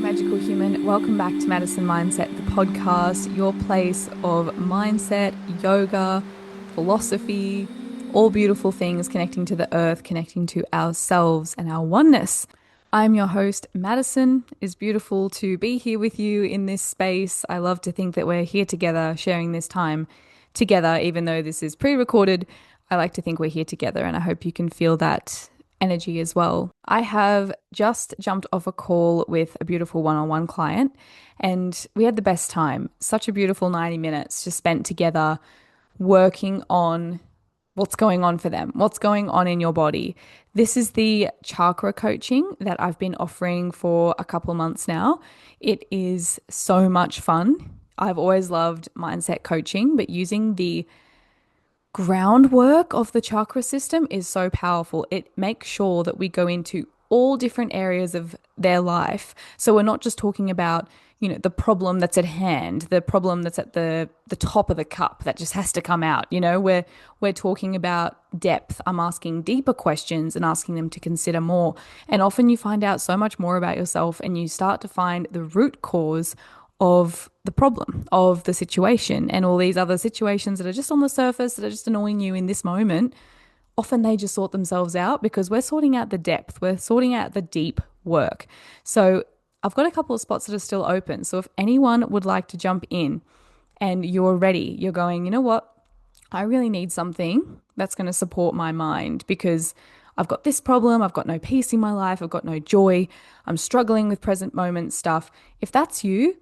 magical human. Welcome back to Madison Mindset, the podcast, your place of mindset, yoga, philosophy, all beautiful things connecting to the earth, connecting to ourselves and our oneness. I'm your host, Madison. It's beautiful to be here with you in this space. I love to think that we're here together, sharing this time together, even though this is pre-recorded. I like to think we're here together, and I hope you can feel that energy as well. I have just jumped off a call with a beautiful one-on-one client, and we had the best time. Such a beautiful 90 minutes just spent together working on what's going on for them, what's going on in your body. This is the chakra coaching that I've been offering for a couple of months now. It is so much fun. I've always loved mindset coaching, but using the groundwork of the chakra system is so powerful. It makes sure that we go into all different areas of their life. So we're not just talking about, the problem that's at hand, the problem that's at the top of the cup that just has to come out. We're talking about depth. I'm asking deeper questions and asking them to consider more. And often you find out so much more about yourself, and you start to find the root cause of the problem, of the situation, and all these other situations that are just on the surface, that are just annoying you in this moment. Often they just sort themselves out because we're sorting out the depth, we're sorting out the deep work. So I've got a couple of spots that are still open. So if anyone would like to jump in and you're ready, you're going, you know what? I really need something that's going to support my mind because I've got this problem. I've got no peace in my life. I've got no joy. I'm struggling with present moment stuff. If that's you,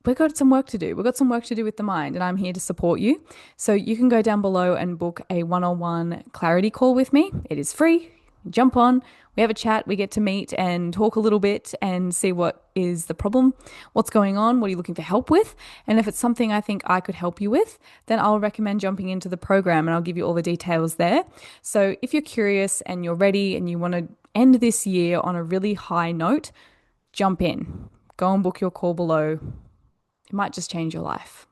we've got some work to do. We've got some work to do with the mind, and I'm here to support you. So you can go down below and book a one-on-one clarity call with me. It is free. Jump on. We have a chat. We get to meet and talk a little bit and see what is the problem, what's going on, what are you looking for help with? And if it's something I think I could help you with, then I'll recommend jumping into the program, and I'll give you all the details there. So if you're curious and you're ready and you want to end this year on a really high note, jump in. Go and book your call below. It might just change your life.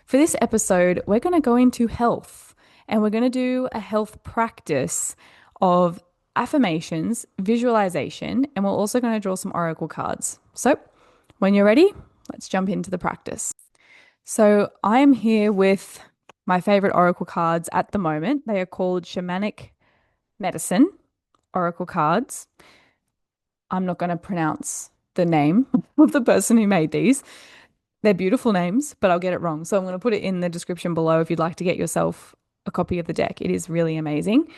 For this episode, we're going to go into health, and we're going to do a health practice of affirmations, visualization, and we're also going to draw some oracle cards. So when you're ready, let's jump into the practice. So I am here with my favorite oracle cards at the moment. They are called Shamanic Medicine oracle cards. I'm not going to pronounce the name of the person who made these. They're beautiful names, but I'll get it wrong. So I'm going to put it in the description below if you'd like to get yourself a copy of the deck. It is really amazing.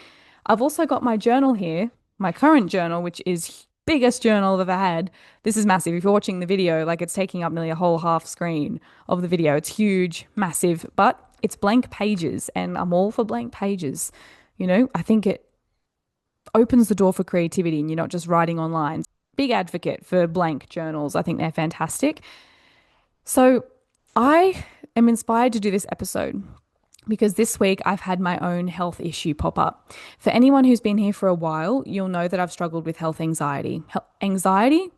I've also got my journal here, my current journal, which is biggest journal I've ever had. This is massive. If you're watching the video, like it's taking up nearly a whole half screen of the video. It's huge, massive, but it's blank pages, and I'm all for blank pages. I think it opens the door for creativity, and you're not just writing on lines. Big advocate for blank journals. I think they're fantastic. So I am inspired to do this episode because this week I've had my own health issue pop up. For anyone who's been here for a while, you'll know that I've struggled with health anxiety. Anxiety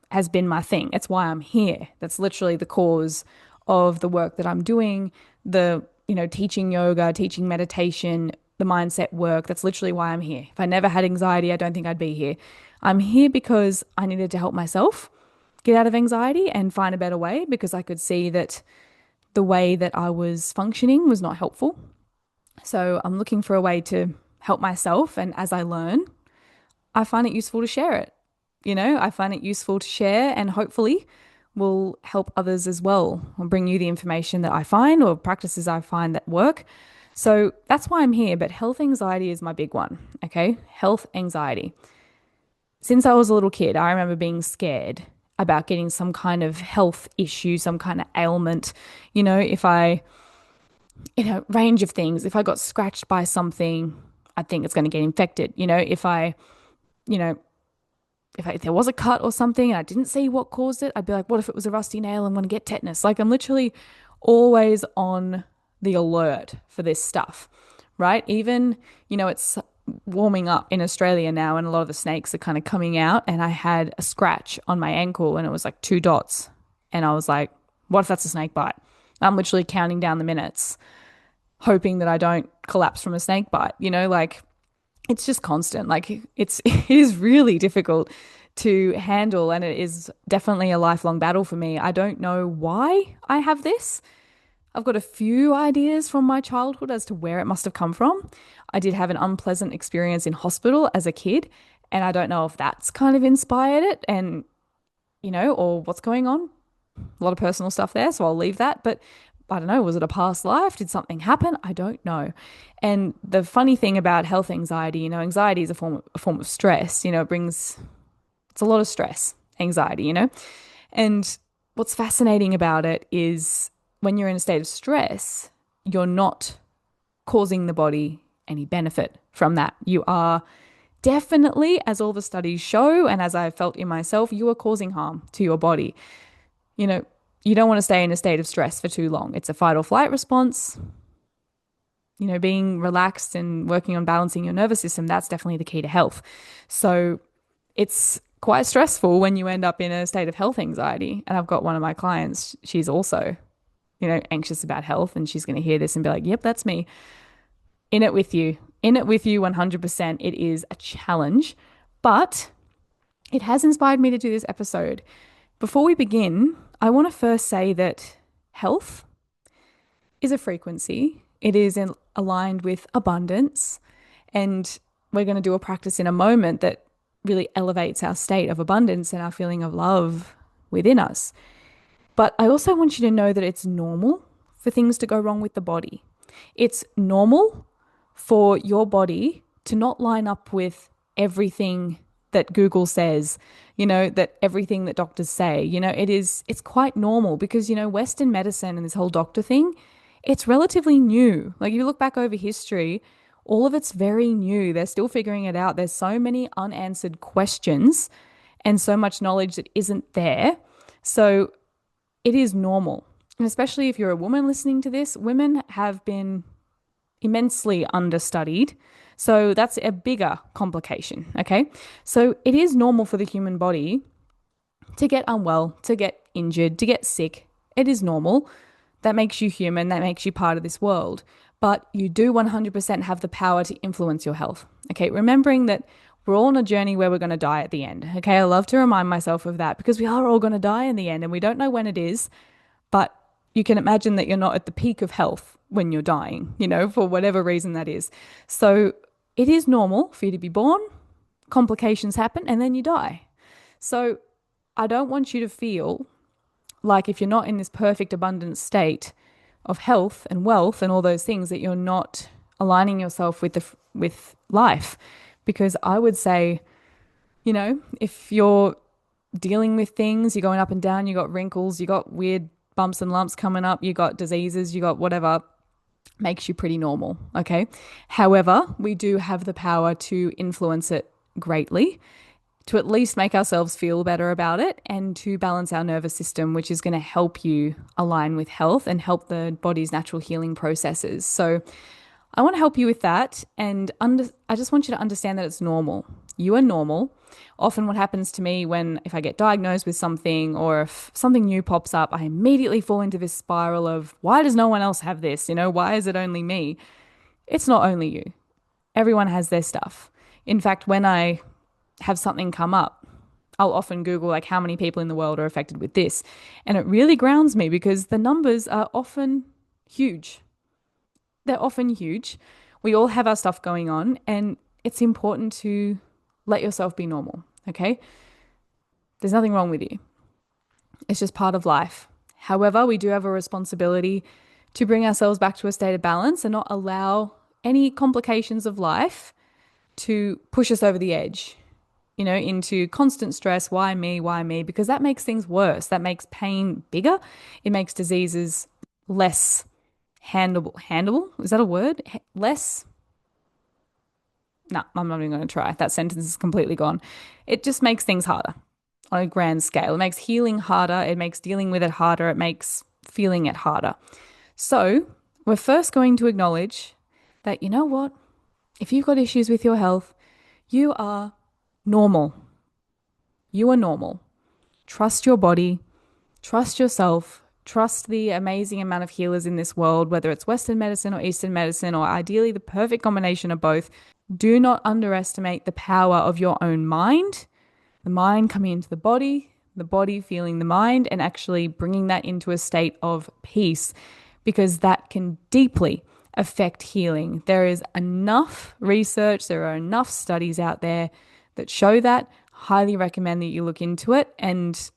has been my thing. It's why I'm here. That's literally the cause of the work that I'm doing, teaching yoga, teaching meditation, the mindset work. That's literally why I'm here. If I never had anxiety, I don't think I'd be here. I'm here because I needed to help myself get out of anxiety and find a better way, because I could see that the way that I was functioning was not helpful. So I'm looking for a way to help myself. And as I learn, I find it useful to share it. I find it useful to share, and hopefully will help others as well. I'll bring you the information that I find or practices I find that work. So that's why I'm here. But health anxiety is my big one. Okay. Health anxiety. Since I was a little kid, I remember being scared about getting some kind of health issue, some kind of ailment. If I, range of things. If I got scratched by something, I think it's going to get infected. If there was a cut or something and I didn't see what caused it, I'd be like, what if it was a rusty nail? I'm going to get tetanus. Like, I'm literally always on the alert for this stuff, right? Even, it's warming up in Australia now, and a lot of the snakes are kind of coming out, and I had a scratch on my ankle and it was like 2 dots, and I was like, what if that's a snake bite? I'm literally counting down the minutes hoping that I don't collapse from a snake bite. It's just constant. Like, it is really difficult to handle. And it is definitely a lifelong battle for me. I don't know why I have this. I've got a few ideas from my childhood as to where it must have come from. I did have an unpleasant experience in hospital as a kid, and I don't know if that's kind of inspired it and, or what's going on. A lot of personal stuff there, so I'll leave that. But I don't know, was it a past life? Did something happen? I don't know. And the funny thing about health anxiety, anxiety is a form of stress. It's a lot of stress, anxiety. And what's fascinating about it is when you're in a state of stress, you're not causing the body any benefit from that. You are definitely, as all the studies show, and as I felt in myself, you are causing harm to your body. You know, you don't want to stay in a state of stress for too long. It's a fight or flight response. Being relaxed and working on balancing your nervous system, that's definitely the key to health. So it's quite stressful when you end up in a state of health anxiety. And I've got one of my clients, she's also, anxious about health, and she's going to hear this and be like, yep, that's me. In it with you. In it with you 100%. It is a challenge, but it has inspired me to do this episode. Before we begin, I want to first say that health is a frequency. It is aligned with abundance. And we're going to do a practice in a moment that really elevates our state of abundance and our feeling of love within us. But I also want you to know that it's normal for things to go wrong with the body. It's normal for your body to not line up with everything that Google says, that everything that doctors say. It's quite normal because, Western medicine and this whole doctor thing, it's relatively new. Like, if you look back over history, all of it's very new. They're still figuring it out. There's so many unanswered questions and so much knowledge that isn't there. So it is normal. And especially if you're a woman listening to this, women have been immensely understudied. So that's a bigger complication, okay? So it is normal for the human body to get unwell, to get injured, to get sick. It is normal. That makes you human. That makes you part of this world. But you do 100% have the power to influence your health, okay? Remembering that we're all on a journey where we're going to die at the end, okay? I love to remind myself of that because we are all going to die in the end and we don't know when it is, but you can imagine that you're not at the peak of health when you're dying, for whatever reason that is. So it is normal for you to be born, complications happen, and then you die. So I don't want you to feel like if you're not in this perfect abundant state of health and wealth and all those things, that you're not aligning yourself with life. Because I would say, if you're dealing with things, you're going up and down, you got wrinkles, you got weird bumps and lumps coming up, you got diseases, you got whatever, makes you pretty normal, okay? However, we do have the power to influence it greatly, to at least make ourselves feel better about it and to balance our nervous system, which is going to help you align with health and help the body's natural healing processes. So I want to help you with that. And I just want you to understand that it's normal. You are normal. Often what happens to me if I get diagnosed with something or if something new pops up, I immediately fall into this spiral of, why does no one else have this? Why is it only me? It's not only you. Everyone has their stuff. In fact, when I have something come up, I'll often Google like how many people in the world are affected with this. And it really grounds me because the numbers are often huge. They're often huge. We all have our stuff going on, and it's important to let yourself be normal, okay? There's nothing wrong with you. It's just part of life. However, we do have a responsibility to bring ourselves back to a state of balance and not allow any complications of life to push us over the edge, into constant stress. Why me? Why me? Because that makes things worse. That makes pain bigger. It makes diseases less handleable. Is that a word? Less. No, I'm not even going to try. That sentence is completely gone. It just makes things harder on a grand scale. It makes healing harder. It makes dealing with it harder. It makes feeling it harder. So we're first going to acknowledge that, you know what? If you've got issues with your health, you are normal. You are normal. Trust your body. Trust yourself. Trust the amazing amount of healers in this world, whether it's Western medicine or Eastern medicine, or ideally the perfect combination of both. Do not underestimate the power of your own mind The mind coming into the body feeling the mind, and actually bringing that into a state of peace because that can deeply affect healing. There is enough research, there are enough studies out there that show that. Highly recommend that you look into it and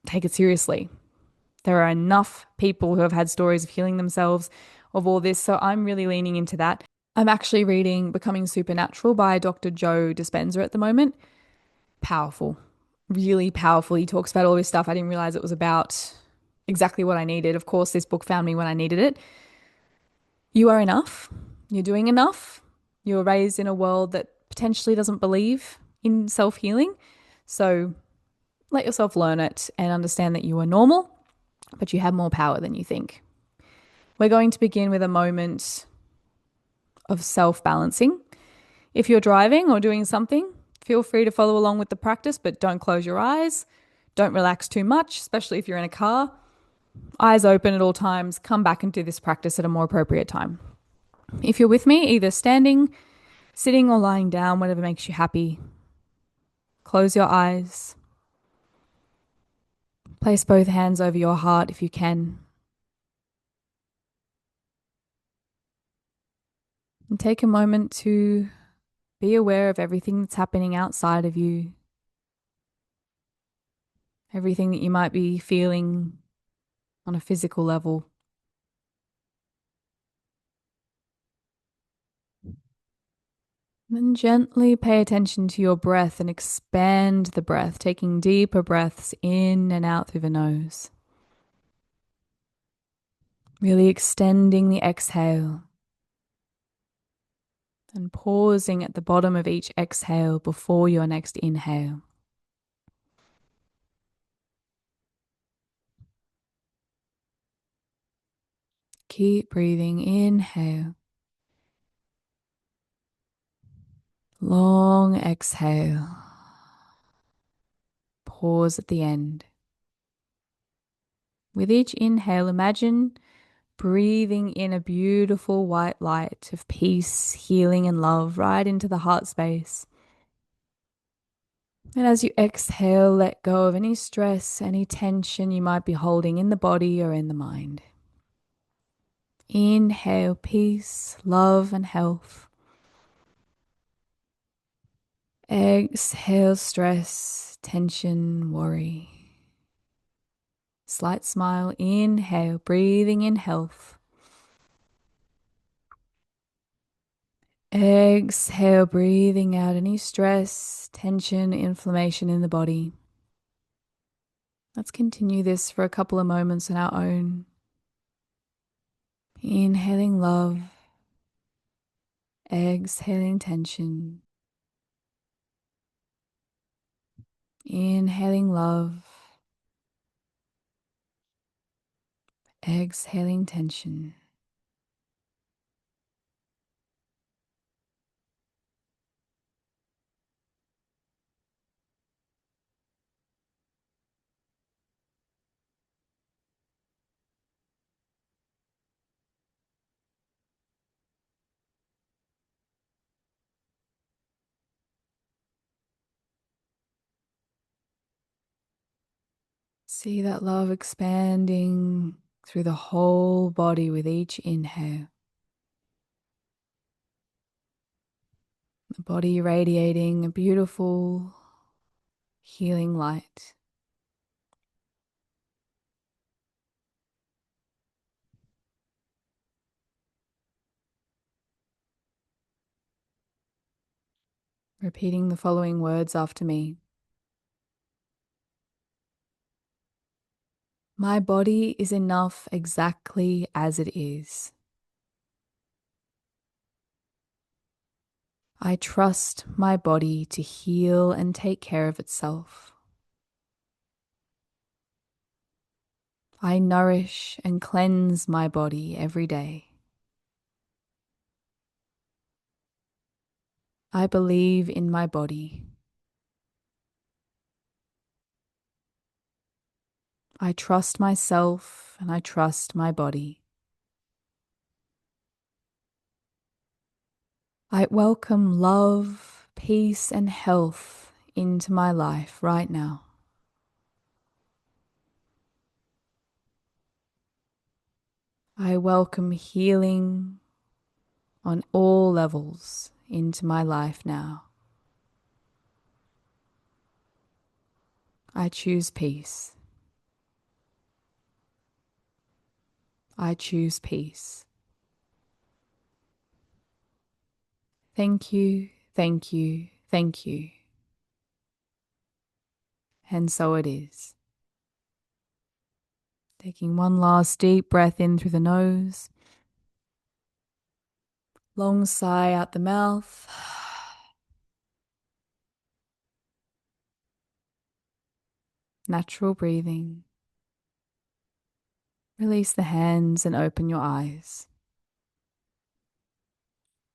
take it seriously. There are enough people who have had stories of healing themselves of all this. So I'm really leaning into that. I'm actually reading Becoming Supernatural by Dr. Joe Dispenza at the moment. Powerful, really powerful. He talks about all this stuff. I didn't realize it was about exactly what I needed. Of course, this book found me when I needed it. You are enough. You're doing enough. You were raised in a world that potentially doesn't believe in self healing. So let yourself learn it and understand that you are normal, but you have more power than you think. We're going to begin with a moment of self balancing. If you're driving or doing something, feel free to follow along with the practice, but don't close your eyes. Don't relax too much, especially if you're in a car. Eyes open at all times. Come back and do this practice at a more appropriate time. If you're with me, either standing, sitting, or lying down, whatever makes you happy, close your eyes. Place both hands over your heart if you can. And take a moment to be aware of everything that's happening outside of you, everything that you might be feeling on a physical level. Then gently pay attention to your breath and expand the breath, taking deeper breaths in and out through the nose. Really extending the exhale and pausing at the bottom of each exhale before your next inhale. Keep breathing. Inhale. Long exhale. Pause at the end. With each inhale, imagine breathing in a beautiful white light of peace, healing, and love right into the heart space. And as you exhale, let go of any stress, any tension you might be holding in the body or in the mind. Inhale, peace, love, and health. Exhale, stress, tension, worry. Slight smile. Inhale, breathing in health. Exhale, breathing out any stress, tension, inflammation in the body. Let's continue this for a couple of moments on our own. Inhaling love, exhaling tension. Inhaling love, exhaling tension. See that love expanding through the whole body with each inhale. The body radiating a beautiful, healing light. Repeating the following words after me. My body is enough exactly as it is. I trust my body to heal and take care of itself. I nourish and cleanse my body every day. I believe in my body. I trust myself and I trust my body. I welcome love, peace, and health into my life right now. I welcome healing on all levels into my life now. I choose peace. I choose peace. Thank you, thank you, thank you. And so it is. Taking one last deep breath in through the nose, long sigh out the mouth. Natural breathing. Release the hands and open your eyes.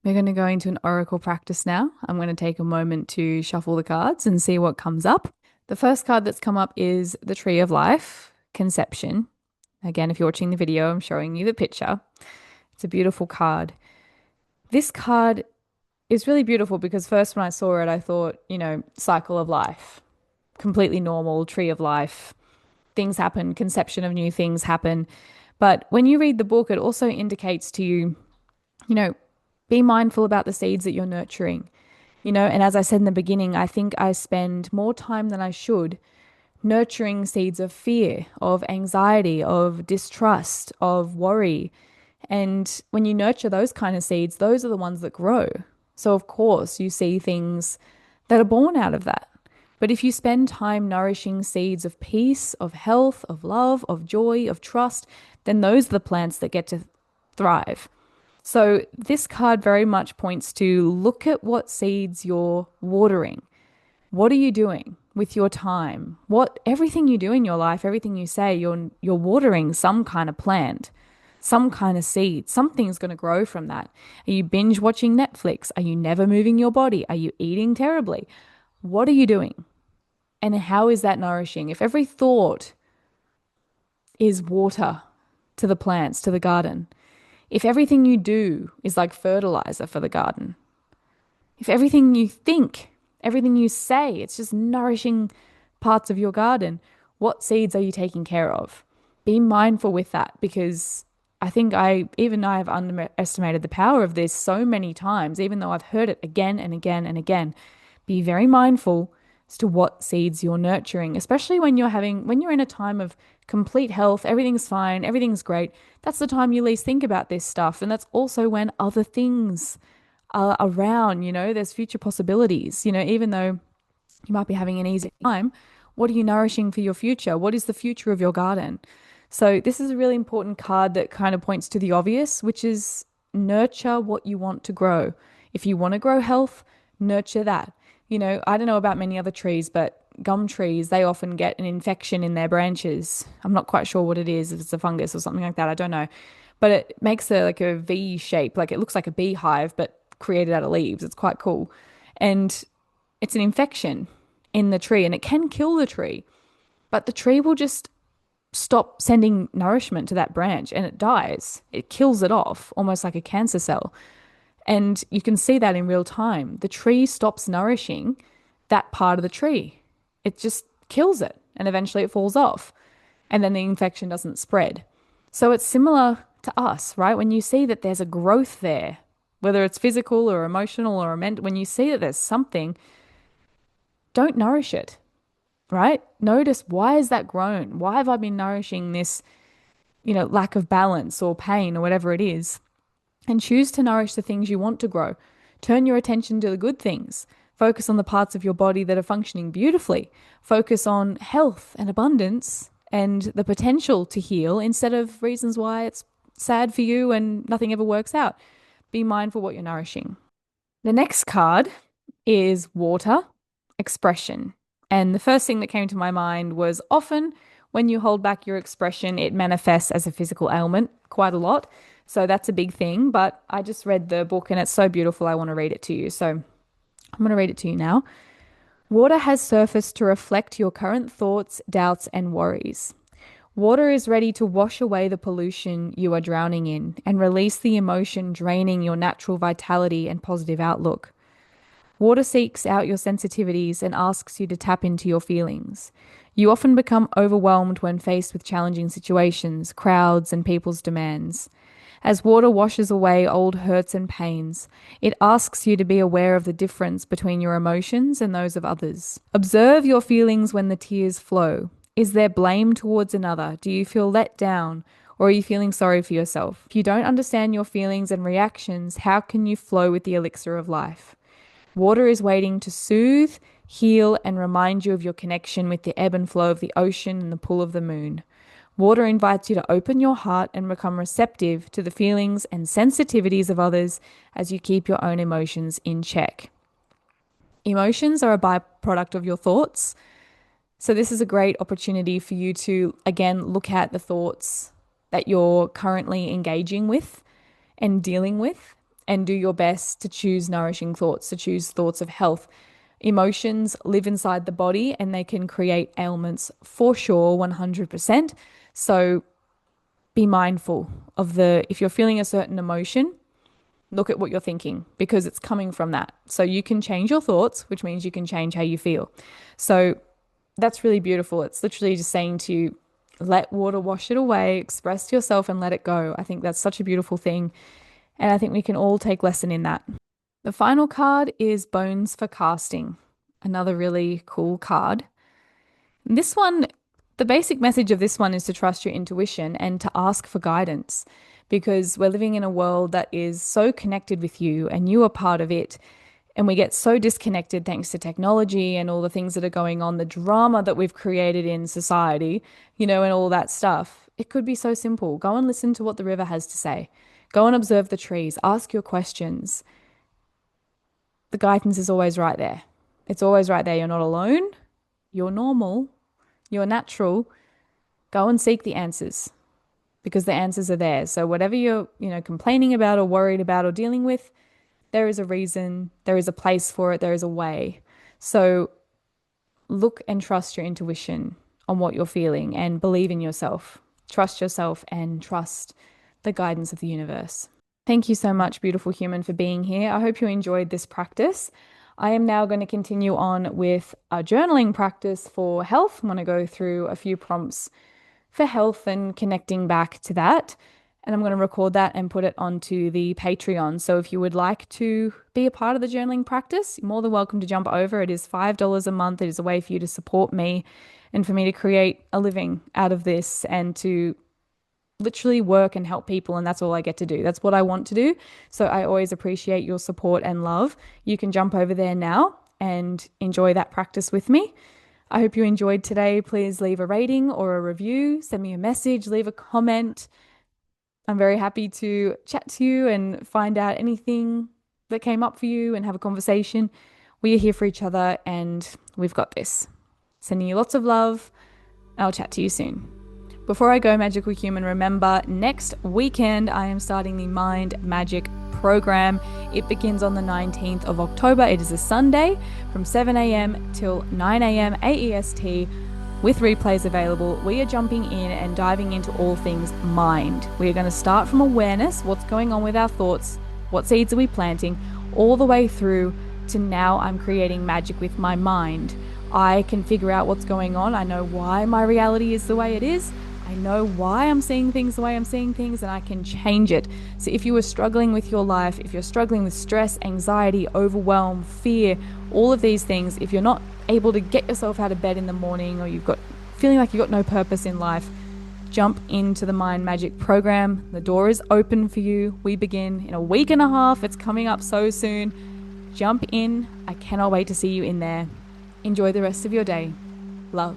We're going to go into an oracle practice now. I'm going to take a moment to shuffle the cards and see what comes up. The first card that's come up is the Tree of Life, Conception. Again, if you're watching the video, I'm showing you the picture. It's a beautiful card. This card is really beautiful because first when I saw it, I thought, cycle of life, completely normal, tree of life. Things happen, conception of new things happen. But when you read the book, it also indicates to you, you know, be mindful about the seeds that you're nurturing. And as I said in the beginning, I think I spend more time than I should nurturing seeds of fear, of anxiety, of distrust, of worry. And when you nurture those kind of seeds, those are the ones that grow. So, of course, you see things that are born out of that. But if you spend time nourishing seeds of peace, of health, of love, of joy, of trust, then those are the plants that get to thrive. So, this card very much points to look at what seeds you're watering. What are you doing with your time? What everything you do in your life, everything you say, you're watering some kind of plant, some kind of seed. Something's going to grow from that. Are you binge watching Netflix? Are you never moving your body? Are you eating terribly? What are you doing? And how is that nourishing? If every thought is water to the plants, to the garden, if everything you do is like fertilizer for the garden, if everything you think, everything you say, it's just nourishing parts of your garden, what seeds are you taking care of? Be mindful with that because I think I have underestimated the power of this so many times, even though I've heard it again and again and again. Be very mindful as to what seeds you're nurturing, especially when you're in a time of complete health, everything's fine, everything's great. That's the time you least think about this stuff. And that's also when other things are around, there's future possibilities, even though you might be having an easy time. What are you nourishing for your future? What is the future of your garden? So, this is a really important card that kind of points to the obvious, which is nurture what you want to grow. If you want to grow health, nurture that. I don't know about many other trees, but gum trees, they often get an infection in their branches. I'm not quite sure what it is, if it's a fungus or something like that. I don't know. But it makes like a V shape, like it looks like a beehive, but created out of leaves. It's quite cool. And it's an infection in the tree and it can kill the tree, but the tree will just stop sending nourishment to that branch and it dies. It kills it off, almost like a cancer cell. And you can see that in real time. The tree stops nourishing that part of the tree. It just kills it and eventually it falls off. And then the infection doesn't spread. So it's similar to us, right? When you see that there's a growth there, whether it's physical or emotional or mental, when you see that there's something, don't nourish it, right? Notice, why is that grown? Why have I been nourishing this, lack of balance or pain or whatever it is? And choose to nourish the things you want to grow. Turn your attention to the good things. Focus on the parts of your body that are functioning beautifully. Focus on health and abundance and the potential to heal instead of reasons why it's sad for you and nothing ever works out. Be mindful what you're nourishing. The next card is water, expression. And the first thing that came to my mind was often when you hold back your expression, it manifests as a physical ailment quite a lot. So that's a big thing. But I just read the book and it's so beautiful. I want to read it to you. So I'm going to read it to you now. Water has surfaced to reflect your current thoughts, doubts, and worries. Water is ready to wash away the pollution you are drowning in and release the emotion draining your natural vitality and positive outlook. Water seeks out your sensitivities and asks you to tap into your feelings. You often become overwhelmed when faced with challenging situations, crowds, and people's demands. As water washes away old hurts and pains, it asks you to be aware of the difference between your emotions and those of others. Observe your feelings when the tears flow. Is there blame towards another? Do you feel let down? Or are you feeling sorry for yourself? If you don't understand your feelings and reactions, how can you flow with the elixir of life? Water is waiting to soothe, heal, and remind you of your connection with the ebb and flow of the ocean and the pull of the moon. Water invites you to open your heart and become receptive to the feelings and sensitivities of others as you keep your own emotions in check. Emotions are a byproduct of your thoughts. So, this is a great opportunity for you to, again, look at the thoughts that you're currently engaging with and dealing with, and do your best to choose nourishing thoughts, to choose thoughts of health. Emotions live inside the body and they can create ailments for sure, 100%. So be mindful of if you're feeling a certain emotion, look at what you're thinking because it's coming from that. So you can change your thoughts, which means you can change how you feel. So that's really beautiful. It's literally just saying to you, let water wash it away, express to yourself and let it go. I think that's such a beautiful thing. And I think we can all take lesson in that. The final card is Bones for Casting, another really cool card. This one, the basic message of this one is to trust your intuition and to ask for guidance because we're living in a world that is so connected with you and you are part of it. And we get so disconnected thanks to technology and all the things that are going on, the drama that we've created in society, and all that stuff. It could be so simple. Go and listen to what the river has to say. Go and observe the trees. Ask your questions. The guidance is always right there. It's always right there. You're not alone. You're normal. You're natural. Go and seek the answers because the answers are there. So whatever you're, complaining about or worried about or dealing with, there is a reason, there is a place for it, there is a way. So look and trust your intuition on what you're feeling and believe in yourself. Trust yourself and trust the guidance of the universe. Thank you so much, beautiful human, for being here. I hope you enjoyed this practice. I am now going to continue on with a journaling practice for health. I'm going to go through a few prompts for health and connecting back to that. And I'm going to record that and put it onto the Patreon. So if you would like to be a part of the journaling practice, you're more than welcome to jump over. It is $5 a month. It is a way for you to support me and for me to create a living out of this and to literally work and help people. And that's all I get to do. That's what I want to do. So I always appreciate your support and love. You can jump over there now and enjoy that practice with me. I hope you enjoyed today. Please leave a rating or a review. Send me a message. Leave a comment. I'm very happy to chat to you and find out anything that came up for you and have a conversation. We are here for each other and we've got this. Sending you lots of love. I'll chat to you soon. Before I go, Magical Human, remember next weekend I am starting the Mind Magic program. It begins on the 19th of October. It is a Sunday from 7 a.m. till 9 a.m. AEST. With replays available, we are jumping in and diving into all things mind. We are going to start from awareness, what's going on with our thoughts, what seeds are we planting, all the way through to now I'm creating magic with my mind. I can figure out what's going on. I know why my reality is the way it is. I know why I'm seeing things the way I'm seeing things, and I can change it. So if you are struggling with your life, if you're struggling with stress, anxiety, overwhelm, fear, all of these things, if you're not able to get yourself out of bed in the morning or feeling like you've got no purpose in life, jump into the Mind Magic program. The door is open for you. We begin in a week and a half. It's coming up so soon. Jump in. I cannot wait to see you in there. Enjoy the rest of your day. Love.